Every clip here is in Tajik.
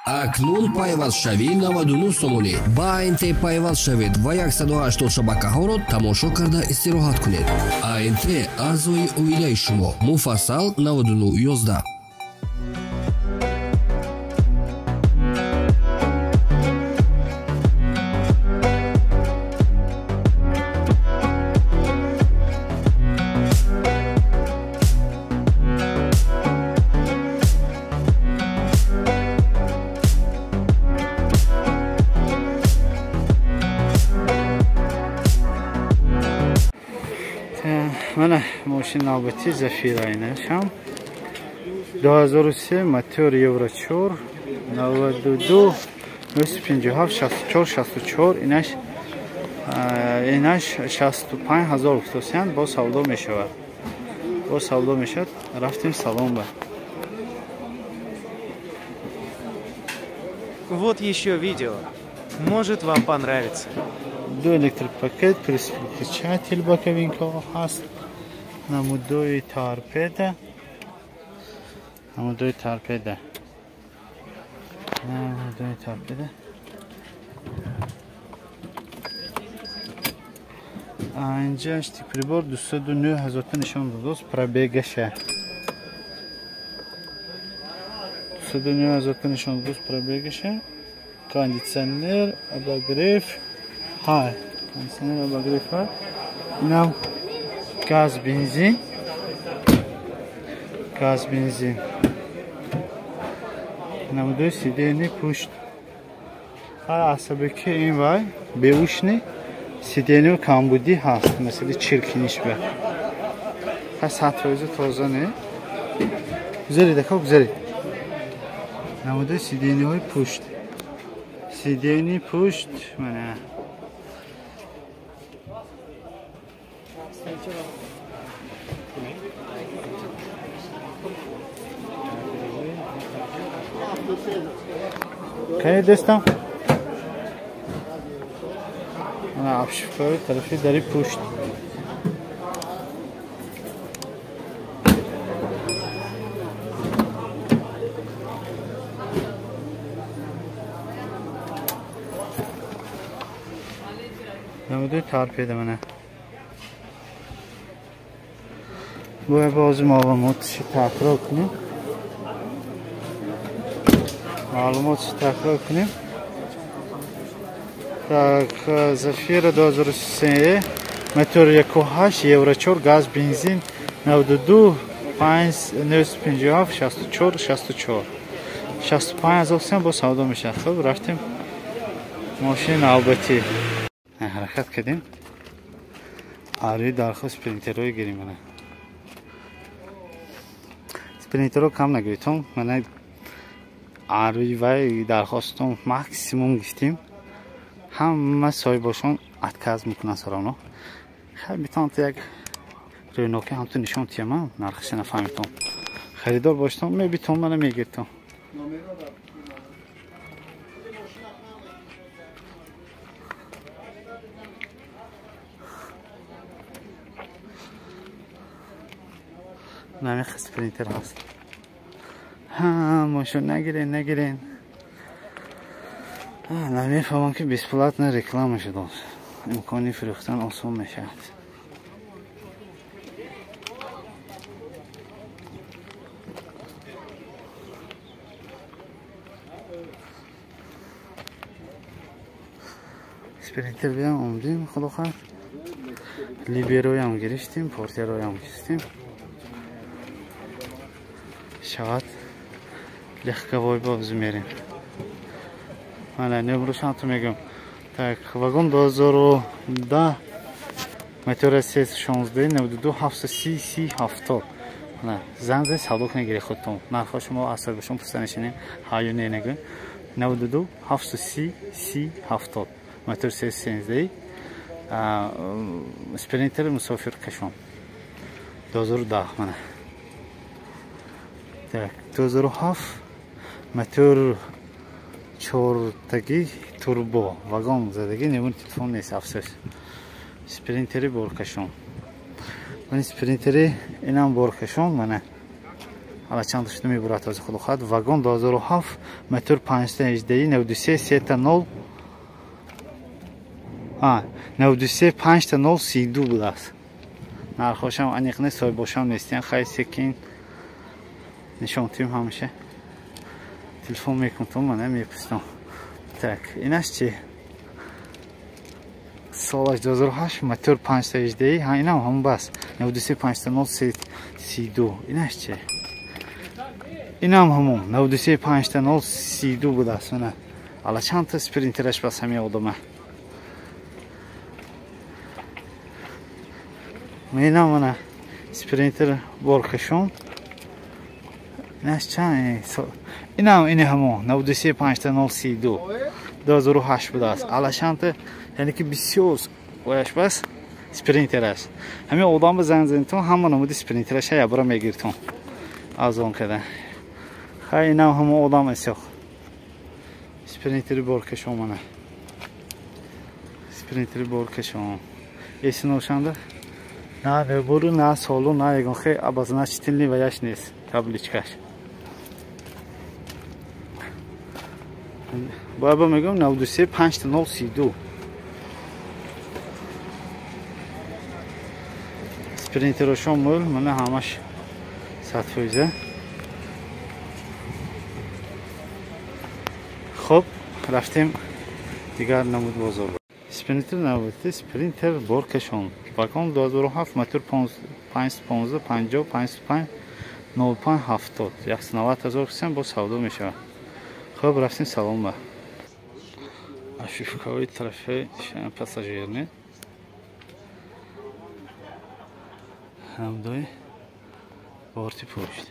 акнун пайваст шавӣ 99 сомонӣ ба АНТ пайваст шавед ва 180 шабакаҳоро тамошо карда истироҳат кунед. АНТ аъзои оилаи шумо. муфассал 9911. Mana ماشین نوبتی زفیر اینشم 2003 موتور یورو 4 92 957 64 64 اینش 65000 افتادن با سودا میشود رفتیم سالن با. Вот еще видео. Может вам понравится. دو الکتریک переключатель боковинка هست. نمودوی تارپیده اینجا اشتی پریبور 209,000 نشان دادوست پرابیگشه 209,000 نشان دادوست پرابیگشه کاندیشنر اباگریف های کاندیشنر اباگریف های اینم gaz benzin نمودوی سیدینی پشت عصبی که این وای بیوشنی سیدینی و کامبودی هست مثل چرکینیش به پس حتویزه تازه نه گذاری دکا گذاری نمودوی سیدینی های پشت منه Kaya destan? Ana apşifları tarafı dari puşt. Namudu tarif edemene. Bu bazı malumatı tekrar okuyayım. تکرار کنیم. Так, Zafira 2003 موتور 1.8 یورو 4 گاز بنزین 92 5 957 64 64 65,000 با سودا میشه. خب رفتیم ماشین نوبتی حرکت کردیم. آره درخواست پرینترهای گیریم. من پرینترها کم نگیریم. من آروی وای درخواستم ماکسیموم گفتیم همه صاحبشون اتکاز میکنن سرانو خیلی تانت یک رنوکی هم تو نشان تیمم نرخش نفهمیتم خریدار باشتم میبیتم منو میگیرتم نمی خست پرینتر هست ماشون نگیرین نمیفهمم که بیسپلات نه رکلام شده امکانی فروختن آسان میشه اسپرینتر بیام اومدیم خدا خواهد لیبروی هم گرفتیم پورتروی هم گرفتیم شاید لخکوای باز میریم من نمروش هم تو میگم так вагон 2010 мотор 316 92 730 70 نه زنگ صدوق نگیری خودتون نرخ شما اثر بشون پستنشینین هایو نگین 92 730 70 мотор 316 اسپرینتر مسافر کشم 2010 منه так 2007 мотор چهارتگی توربو واگن زدگی نمون تلفن نیست افسوس اسپرینتری برکشم من اسپرینتری اینم برکشم منه алачанд шуд мебурад аз худохат вагон 2007 мотор 518 93 30 93 5 32 будааст. нархошам аниқ нест, сойбошам нестен, хай секин нишон тим ҳамаша телефон мекунтам, мана мепустам. Так, инаш чи солаш 2008 мотор 518 ҳа инам ҳам бас 93 5 32 инаш чи инам ҳамон 93 5 32 будааст. мана алачанд спринтераш бас ҳам ёдама. Мена мана спринтер боркашон наш чан инам ини ҳамон 93 5 32 2008 будааст. алашанд яъне ки бисёр ояш бас спринтераш ҳамин одам ба занг занитон ҳама намуди спринтераша ябра мегиртон аз он када хай инам ҳамон одам асёх спринтери боркашон мана спринтери боркашон эси ношанда на вебуру на солу на ягон хе обозначительный ваяш нест табличкаш. баба мегум 93 5 32 спринтерошон мул мана ҳамаш 100%. хуб рафтем дигар намуд бозор. спринтер навбати спринтер боркашон вагон 2007 мотор 515 50 55 05 70 190,000 кисем бо савдо мешавад. хуб рафтем салом ба ашифкавои тарафи пассажирни ҳамдои борти пушт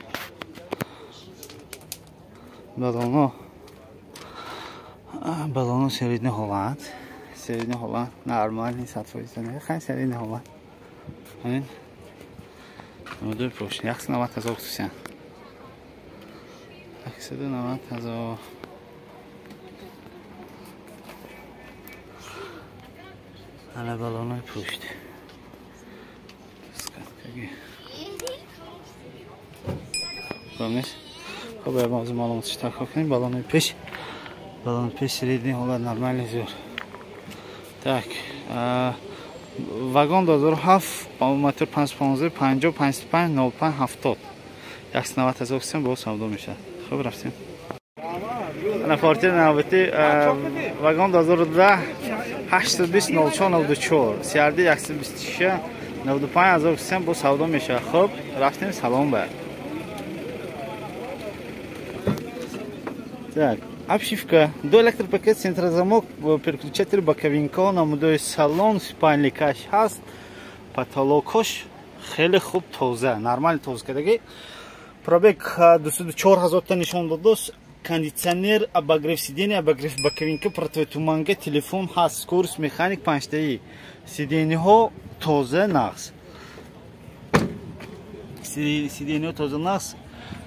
балоно серидни ҳолат серидни ҳолат нормальни 100% хай серидни ҳолат ҳамин ҳамдои пушт 190,000 кисем 190,000 ана балонои пушт хуб аз маълумотиш такро кунем. балонои пеш середни ҳолат нормали зӯр. так вагон 2007 мотор 515 50 55 05 70 190,000 кисем бо савдо мешавад. хуб рафтем ана квартира навбати вагон 2010 820 04 94 сиарди 126 95,000 кисем бо савдо мешавад. хуб рафтем салом ба. так обшивка до электропакет, центрозамок, переключатель, боковинка, намудои салон, спальный каш ҳаст, потолокош хеле хуб тоза, нормали тоза кадаги. пробег 204,000 та нишон додост. кондитсионер, обогрев сидения, обогрев боковинка, противотуманка, телефон ҳаст, скорость механик 5-таи, сиденияҳо тоза нағз, сиденияҳо тоза нағз.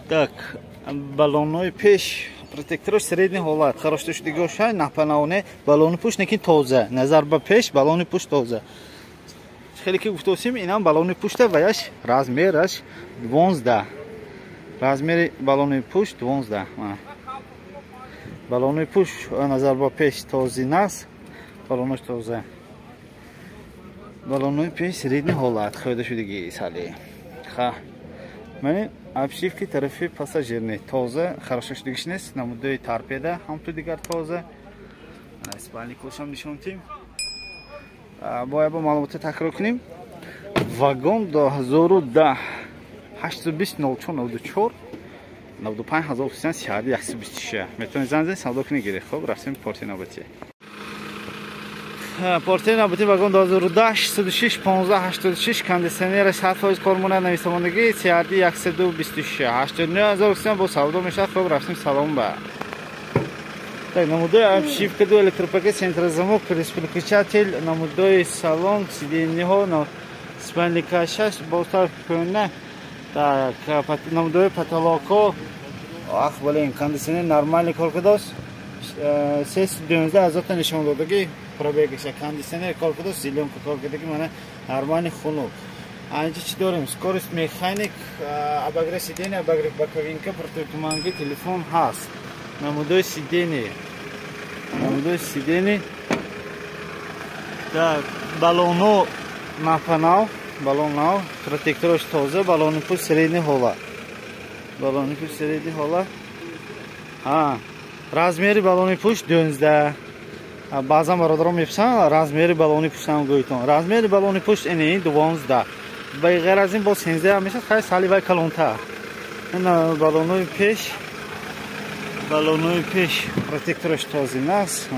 так балонои пеш протекторош средни ҳолат, харошта шудагиҳоша напанаоне, балони пушт лекин тоза, назар ба пеш балони пушт тоза. хеле ки гуфтосим инам балони пушта ва яш размераш 12, размери балони пушт 12. балони пушт назар ба пеш този нас, балонош тоза, балонои пеш средни ҳолат, хода шудагии сали. ха мани обшивки тарафи пассажирни тоза, хорошо шудагиш нест. намудои торпеда ҳамту дигар тоза. спальни кошам нишон тим. бояд бо маълумота такрор кунем. вагон 2010 820 04 94 95,000 кисем сиарди 126 метавонед занг занед савдо кунед гиред. хуб рафтем порти навбати. порти навбати вагон 2010 606 15 86 кондитсионер 100% кор монад, нависавондагӣ сиарди 126 89,000 кисем бо савдо мешавад. хуб рафтем салом ба. так намудои обшивка до электропакет, центрозамок, переключатель, намудои салон, сиденияҳо, спальный кашаш бозтар кӯна. так намудои потолоко ахбалин кондитсионер нормальный кор кардост. 312,000 та нишон додагӣ пробегиша. кондитсионер кор кардост, зеленка кор кардагӣ, мана нормальный хунук. اینجا چی داریم؟ скорость مکانیک، обогрев сидения, обогрев боковинка, противотуманки, телефон هست. نمودهای сидения. Так, баллону напанал, баллон нав, протектораш тоза, баллони пуш средний хола. Баллони пуш средний хола. Размери баллони пуш 12. Баъзан бародарон меписанд размери баллони пушам гӯйтон. Размери баллони пуш ини 12. Ба ғайр аз ин бо 13 ҳам мешад, хай сали вай калонтар. Ин баллонои пеш протектораш тозин аст.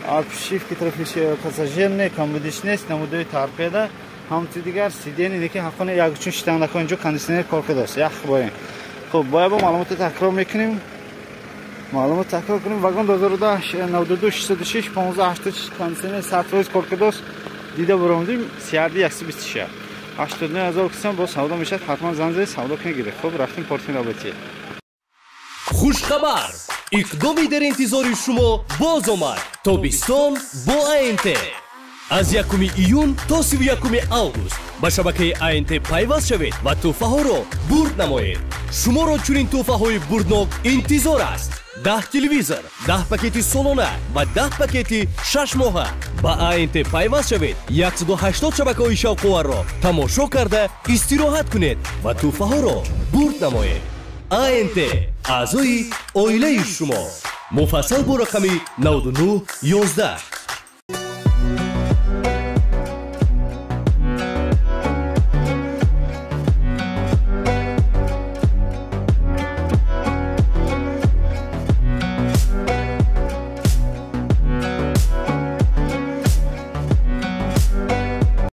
Обшивки трофиши пассажирни, камбудиш нест, намудои торпеда. Ҳамчи дигар сидени неки ҳаққони якчун шитандако инҷо кондитсионер кор кардааст. Ях боем. Хуб, бояд бо маълумоти такрор мекунем. Вагон 2092-606 1586 кондитсионер 100% кор кардааст. Дида буромдим сиарди 126. 89000 кисам бо савдо мешад. Ҳатман занзаи савдо кунед гирифт. Хуб, рафтем портини роботи. Хушхабар! иқдоми дар интизори шумо боз омад. Тобистон бо АНТ. аз 1 июн то 31 август ба шабакаи АНТ пайваст шавед ва тӯҳфаҳоро бурд намоед. шуморо чунин тӯҳфаҳои бурднок интизор аст. 10 телевизор, 10 пакети солона ва 10 пакети 6 моҳа. ба АНТ пайваст шавед. 180 шабакаҳои шавқоварро тамошо карда истироҳат кунед ва тӯҳфаҳоро бурд намоед. АНТ аъзои оилаи шумо. муфассал бо рақами 9911.